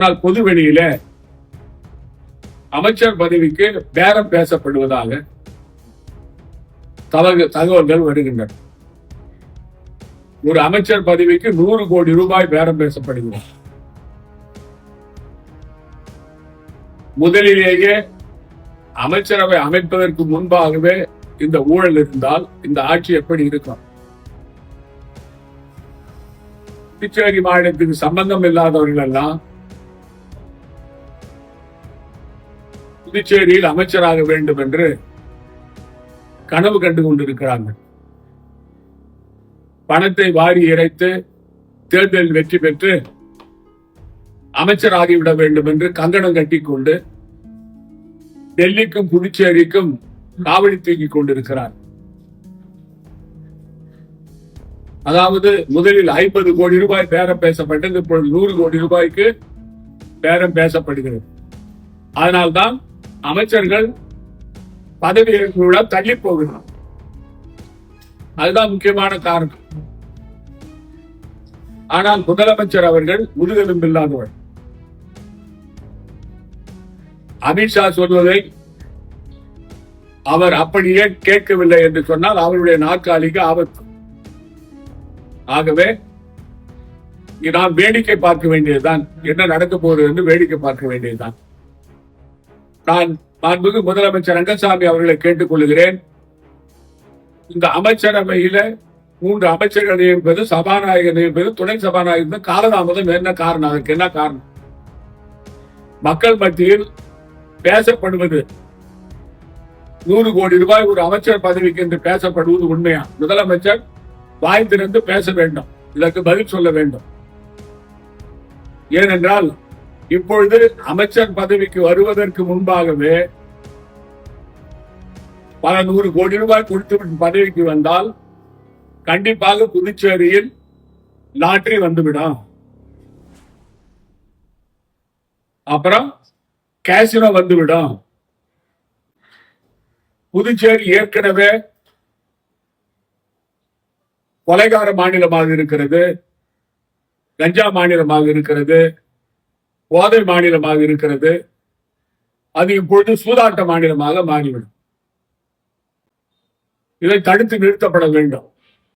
ஆனால் பொது வெளியில அமைச்சர் பதவிக்கு பேரம் பேசப்படுவதாக தகவல்கள் வருகின்றன. ஒரு அமைச்சர் பதவிக்கு 100 கோடி ரூபாய் பேரம் பேசப்படுகிறது. முதலிலேயே அமைச்சரவை அமைப்பதற்கு முன்பாகவே இந்த ஊழல் இருந்தால் இந்த ஆட்சி எப்படி இருக்கும்? புதுச்சேரி மாநிலத்துக்கு சம்பந்தம் இல்லாதவர்கள் எல்லாம் புதுச்சேரியில் அமைச்சராக வேண்டும் என்று கனவு கண்டு கொண்டிருக்கிறார்கள். பணத்தை வாரி இறைத்து தேர்தலில் வெற்றி பெற்று அமைச்சராகிவிட வேண்டும் என்று கங்கணம் கட்டிக்கொண்டு டெல்லிக்கும் புதுச்சேரிக்கும் காவடி தூக்கிக் கொண்டிருக்கிறார். அதாவது முதலில் 50 கோடி ரூபாய் பேரம் பேசப்பட்டது, இப்பொழுது 100 கோடி ரூபாய்க்கு பேரம் பேசப்படுகிறது. அதனால்தான் அமைச்சர்கள் பதவி ஏற்பு தள்ளி போகிறார். அதுதான் முக்கியமான காரணம். ஆனால் முதலமைச்சர் அவர்கள் முதுகெலும்பு இல்லாதவர். அமித்ஷா சொல்வதை அவர் அப்படியே கேட்கவில்லை என்று சொன்னால் அவருடைய நாற்காலிக்கு ஆபத்து. ஆகவே நாம் வேடிக்கை பார்க்க வேண்டியதுதான், என்ன நடக்க போகிறது என்று வேடிக்கை பார்க்க வேண்டியதுதான். நான் மாண்புமிகு முதலமைச்சர் ரங்கசாமி அவர்களை கேட்டுக் கொள்கிறேன். இந்த அமைச்சரவையில 3 அமைச்சர்கள் நியமிப்பது, சபாநாயகர் நியமிப்பது, துணை சபாநாயகர் காலதாமதம் என்ன காரணம்? அதற்கு என்ன காரணம்? மக்கள் மத்தியில் பேசப்படுவது 100 கோடி ரூபாய் ஒரு அமைச்சர் பதவிக்கு என்று பேசப்படுவது உண்மையா? முதலமைச்சர் வாய் திறந்து பேச வேண்டும், இதற்கு பதில் சொல்ல வேண்டும். ஏனென்றால் இப்பொழுது அமைச்சர் பதவிக்கு வருவதற்கு முன்பாகவே பல 100 கோடி ரூபாய் கொடுத்து பதவிக்கு வந்தால் கண்டிப்பாக புதுச்சேரியில் லாட்டரி வந்துவிடும். அப்புறம் கேசினோ வந்துவிடும். புதுச்சேரி ஏற்கனவே கொலைகார மாநிலமாக இருக்கிறது, கஞ்சா மாநிலமாக இருக்கிறது, போதை மாநிலமாக இருக்கிறது. அது இப்பொழுது சூதாட்ட மாநிலமாக மாறிவிடும். இதை தடுத்து நிறுத்தப்பட வேண்டும்.